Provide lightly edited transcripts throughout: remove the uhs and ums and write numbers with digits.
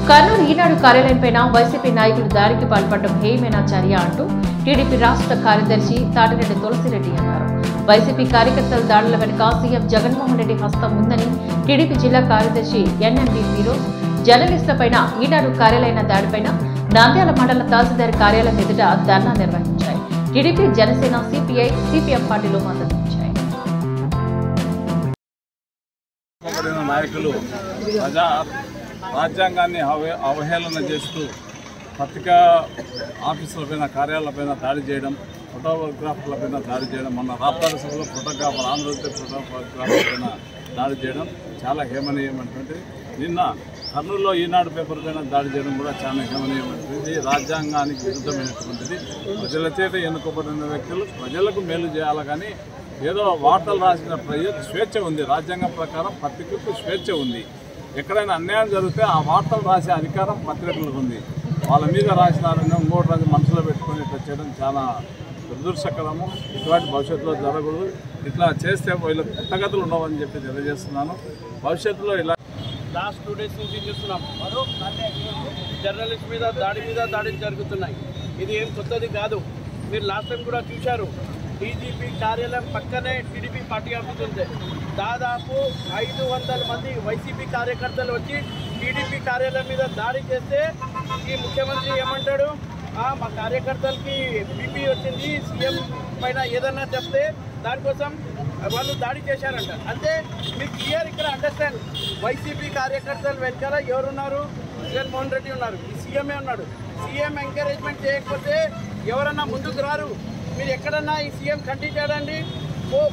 కర్నూలు ఈనాడు కార్యాలయంపై YCP నాయకులు దాడికి పాల్పడడం హేయమైన చర్య అంటూ టీడీపీ రాష్ట్ర కార్యదర్శి తాటిరెడ్డి తులసిరెడ్డి అన్నారు. వైసీపీ కార్యకర్తల దాడుల వెనుక సీఎం జగన్మోహన్ రెడ్డి హస్తం ఉందని టీడీపీ జిల్లా కార్యదర్శి ఎన్ఎండి ఫిరోజ్ జర్నలిస్టులపైన ఈనాడు కార్యాలయ దాడిపైన నంద్యాల మండల తహసీల్దార్ కార్యాలయం ఎదుట ధర్నా నిర్వహించాయి. టీడీపీ, జనసేన, సిపిఐ, సిపిఎం పార్టీలు మద్దతిచ్చాయి. నాయకులు రాజ్యాంగాన్ని అవహేళన చేస్తూ పత్రికా ఆఫీసులపైన, కార్యాలయాలపైన దాడి చేయడం, ఫోటోగ్రాఫర్లపైన దాడి చేయడం, మొన్న రాప్తాడు సభలో ఫోటోగ్రాఫర్ ఆంధ్రప్రదేశ్ ఫోటోగ్రాఫర్లపైన దాడి చేయడం చాలా హేమనీయమైనటువంటిది. నిన్న కర్నూలులో ఈనాడు పేపర్ పైన దాడి చేయడం కూడా చాలా హేమనీయమైనటువంటిది, రాజ్యాంగానికి విరుద్ధమైనటువంటిది. ప్రజల చేత ఎన్నుకోబడిన వ్యక్తులు ప్రజలకు మేలు చేయాలి, కానీ ఏదో వార్తలు రాసిన స్వేచ్ఛ ఉంది. రాజ్యాంగం ప్రకారం పత్రికకు స్వేచ్ఛ ఉంది. ఎక్కడైనా అన్యాయం జరిగితే ఆ వార్తలు రాసే అధికారం పత్రికలకు ఉంది. వాళ్ళ మీద రాసినారని ఇంకోటి రాసి మనసులో పెట్టుకొని ఇట్లా చేయడం చాలా దురదృష్టకరము. ఇటువంటి భవిష్యత్తులో జరగకూడదు. ఇట్లా చేస్తే వీళ్ళు పుట్టగతులు ఉండవని చెప్పి తెలియజేస్తున్నాను. భవిష్యత్తులో ఇలా లాస్ట్ 2 days నుంచి చూస్తున్నాం, జర్నలిస్ట్ మీద దాడులు జరుగుతున్నాయి. ఇది ఏం కొత్తది కాదు. మీరు లాస్ట్ టైం కూడా చూశారు, డీజీపీ కార్యాలయం పక్కనే టీడీపీ పార్టీ ఆఫీస్ ఉంది. దాదాపు 500 మంది వైసీపీ కార్యకర్తలు వచ్చి టీడీపీ కార్యాలయం మీద దాడి చేస్తే ఈ ముఖ్యమంత్రి ఏమంటాడు, మా కార్యకర్తలకి బీపీ వచ్చింది, సీఎం పైన ఏదన్నా చెప్తే దానికోసం వాళ్ళు దాడి చేశారంట. అంటే మీకు క్లియర్ ఇక్కడ అండర్స్టాండ్, వైసీపీ కార్యకర్తలు వెనకాల ఎవరున్నారు? జగన్మోహన్ రెడ్డి ఉన్నారు, ఈ సీఎంఏ ఉన్నాడు. సీఎం ఎంకరేజ్మెంట్ చేయకపోతే ఎవరన్నా ముందుకు రారు. మీరు ఎక్కడన్నా ఈ సీఎం ఖండించాడండి?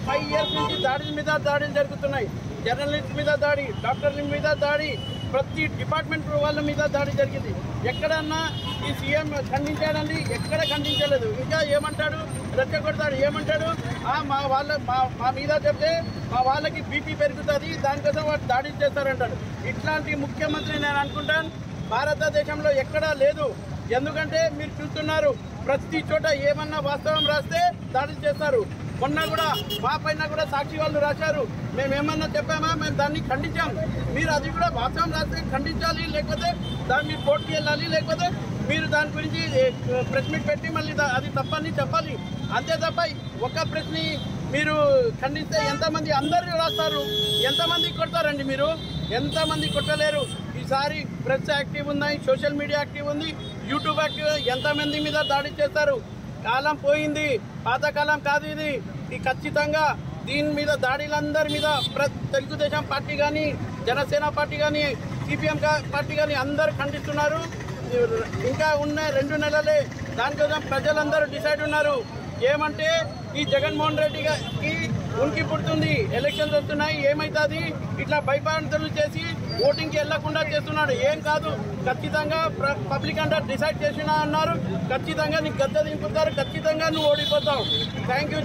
5 years నుంచి దాడులు జరుగుతున్నాయి. జర్నలిస్ట్ మీద దాడి, డాక్టర్ల మీద దాడి, ప్రతి డిపార్ట్మెంట్ వాళ్ళ మీద దాడి జరిగింది. ఎక్కడన్నా ఈ సీఎం ఖండించాడండి? ఎక్కడ ఖండించలేదు. ఇంకా ఏమంటాడు? రెచ్చగొడతాడు. ఏమంటాడు? మా మీద చెప్తే మా వాళ్ళకి బీపీ పెరుగుతుంది, దానికోసం వాళ్ళు దాడి చేస్తారంటాడు. ఇట్లాంటి ముఖ్యమంత్రి నేను అనుకుంటాను భారతదేశంలో ఎక్కడా లేదు. ఎందుకంటే మీరు చూస్తున్నారు, ప్రతి చోట ఏమన్నా వాస్తవం రాస్తే దాడి చేస్తారు. మొన్న కూడా మా పైన కూడా సాక్షి వాళ్ళు రాశారు, మేమేమన్నా చెప్పామా? మేము దాన్ని ఖండించాం. మీరు అది కూడా వాస్తవం రాస్తే ఖండించాలి, లేకపోతే దాన్ని మీరు కోర్టుకి వెళ్ళాలి, లేకపోతే మీరు దాని గురించి ప్రెస్ మీట్ పెట్టి మళ్ళీ అది తప్పని చెప్పాలి. అంతే తప్ప ఒక ప్రెస్ని మీరు ఖండిస్తే ఎంతమంది అందరూ రాస్తారు, ఎంతమంది కొడతారండి? మీరు ఎంతమంది కొట్టలేరు. ఈసారి ప్రెస్ యాక్టివ్ ఉన్నాయి, సోషల్ మీడియా యాక్టివ్ ఉంది, యూట్యూబ్ యాక్టివ్. ఎంతమంది మీద దాడి చేస్తారు? కాలం పోయింది, పాతకాలం కాదు ఇది. ఖచ్చితంగా దీని మీద దాడులందరి మీద తెలుగుదేశం పార్టీ కానీ, జనసేన పార్టీ కానీ, సిపిఎం పార్టీ కానీ అందరూ ఖండిస్తున్నారు. ఇంకా ఉన్న 2 నెలలే, దానికోసం ప్రజలందరూ డిసైడ్ ఉన్నారు. ఏమంటే ఈ జగన్మోహన్ రెడ్డికి ఉనికి పుడుతుంది, ఎలక్షన్స్ వస్తున్నాయి, ఏమవుతుంది ఇట్లా భయపాంతులు చేసి ఓటింగ్కి వెళ్లకుండా చేస్తున్నాడు. ఏం కాదు, ఖచ్చితంగా పబ్లిక్ అండర్ డిసైడ్ చేసినా అన్నారు. ఖచ్చితంగా నీకు గద్దె దింపుతారు, ఖచ్చితంగా నువ్వు ఓడిపోతావు. Thank you.